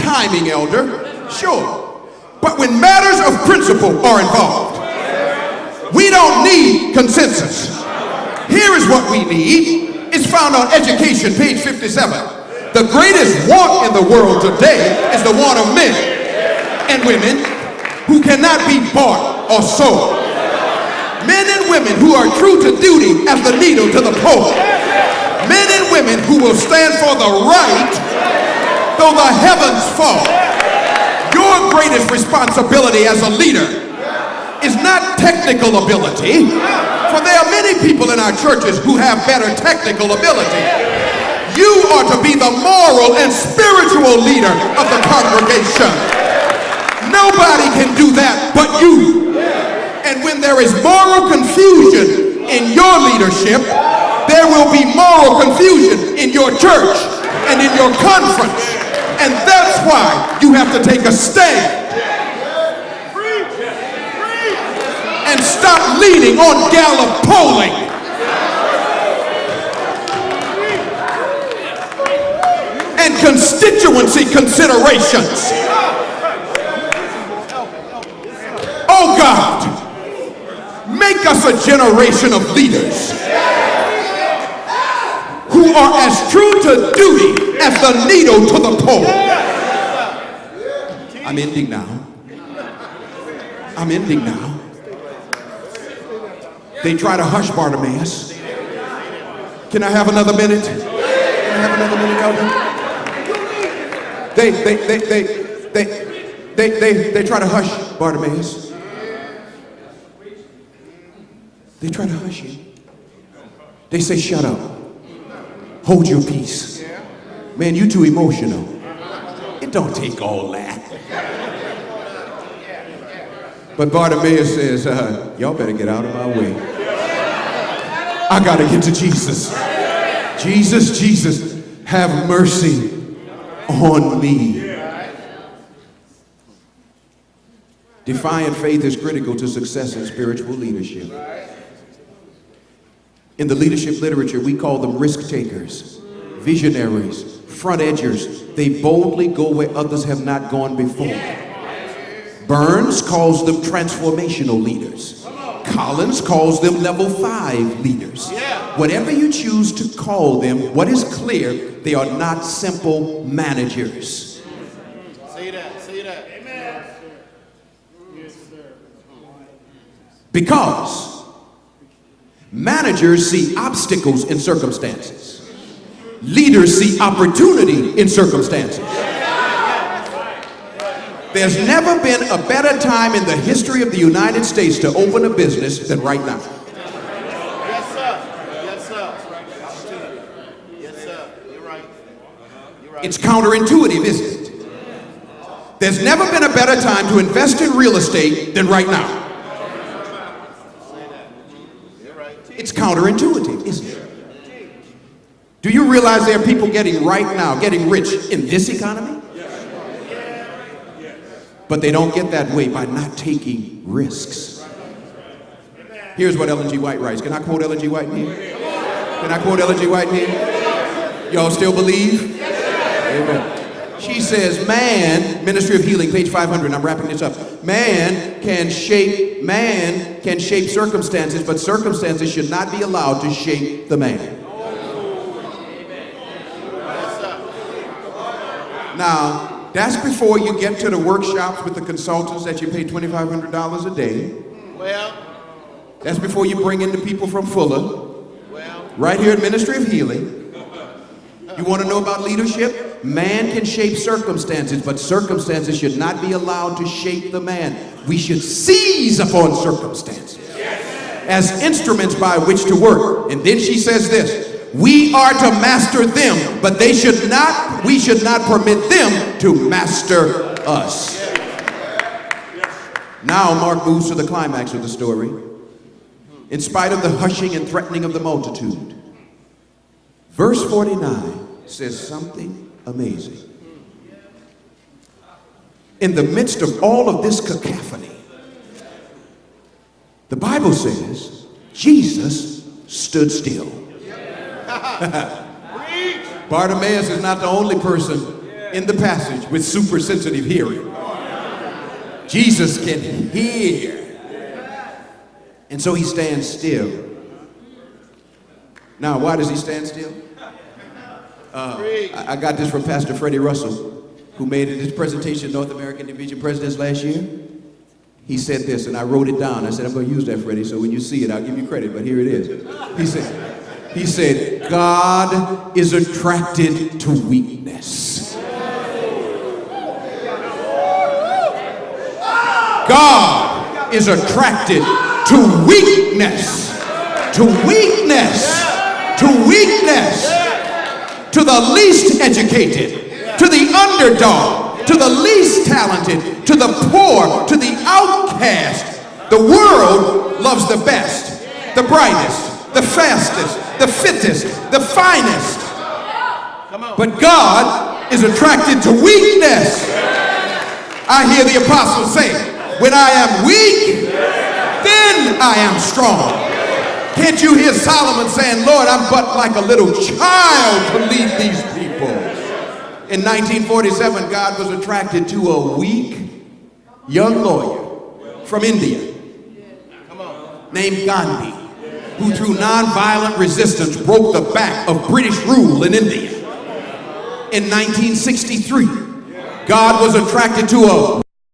timing, elder, sure. But when matters of principle are involved, we don't need consensus. Here is what we need. It's found on Education, page 57. The greatest want in the world today is the want of men and women who cannot be bought or sold. Men and women who are true to duty as the needle to the pole. Men and women who will stand for the right though the heavens fall. Your greatest responsibility as a leader is not technical ability, for there are many people in our churches who have better technical ability. You are to be the moral and spiritual leader of the congregation. Nobody can do that but you. And when there is moral confusion in your leadership, there will be moral confusion in your church and in your conference. And that's why you have to take a stand and stop leaning on Gallup polling. And constituency considerations. Oh God, make us a generation of leaders who are as true to duty as the needle to the pole. I'm ending now. I'm ending now. They try to hush Bartimaeus. Can I have another minute? Can I have another minute, elder? They try to hush Bartimaeus. They try to hush him. They say, shut up. Hold your peace. Man, you too emotional. It don't take all that. But Bartimaeus says, y'all better get out of my way. I got to get to Jesus. Jesus, Jesus, have mercy on me. Defiant faith is critical to success in spiritual leadership. In the leadership literature, we call them risk takers, visionaries, front edgers. They boldly go where others have not gone before. Burns calls them transformational leaders. Collins calls them level 5 leaders. Whatever you choose to call them, what is clear, they are not simple managers. Say that, say that. Amen. Because managers see obstacles in circumstances. Leaders see opportunity in circumstances. There's never been a better time in the history of the United States to open a business than right now. Yes, sir. Yes, sir. Yes, sir. You're right. You're right. It's counterintuitive, isn't it? There's never been a better time to invest in real estate than right now. It's counterintuitive, isn't it? Do you realize there are people getting rich in this economy? But they don't get that way by not taking risks. Here's what Ellen G. White writes. Can I quote Ellen G. White here? Can I quote Ellen G. White here? Y'all still believe? Amen. She says, man, Ministry of Healing, page 500, I'm wrapping this up. Man can shape circumstances, but circumstances should not be allowed to shape the man. Now, that's before you get to the workshops with the consultants that you pay $2,500 a day. Well, that's before you bring in the people from Fuller. Well, right here at Ministry of Healing. You want to know about leadership? Man can shape circumstances, but circumstances should not be allowed to shape the man. We should seize upon circumstances as instruments by which to work. And then she says this. We are to master them, but we should not permit them to master us. Now Mark moves to the climax of the story. In spite of the hushing and threatening of the multitude, verse 49 says something amazing. In the midst of all of this cacophony, the Bible says Jesus stood still. Bartimaeus is not the only person in the passage with super sensitive hearing. Jesus can hear. And so he stands still. Now, why does he stand still? I got this from Pastor Freddie Russell, who made his presentation North American Division Presidents last year. He said this, and I wrote it down. I said, I'm going to use that, Freddie, so when you see it, I'll give you credit, but here it is. He said, God is attracted to weakness. God is attracted to weakness. To weakness. To weakness. To the least educated. To the underdog. To the least talented. To the poor. To the outcast. The world loves the best, the brightest, the fastest, the fittest, the finest. But God is attracted to weakness. I hear the apostles say, when I am weak, then I am strong. Can't you hear Solomon saying, Lord, I'm but like a little child to lead these people. In 1947, God was attracted to a weak young lawyer from India named Gandhi, who through nonviolent resistance broke the back of British rule in India. In 1963, God was attracted to a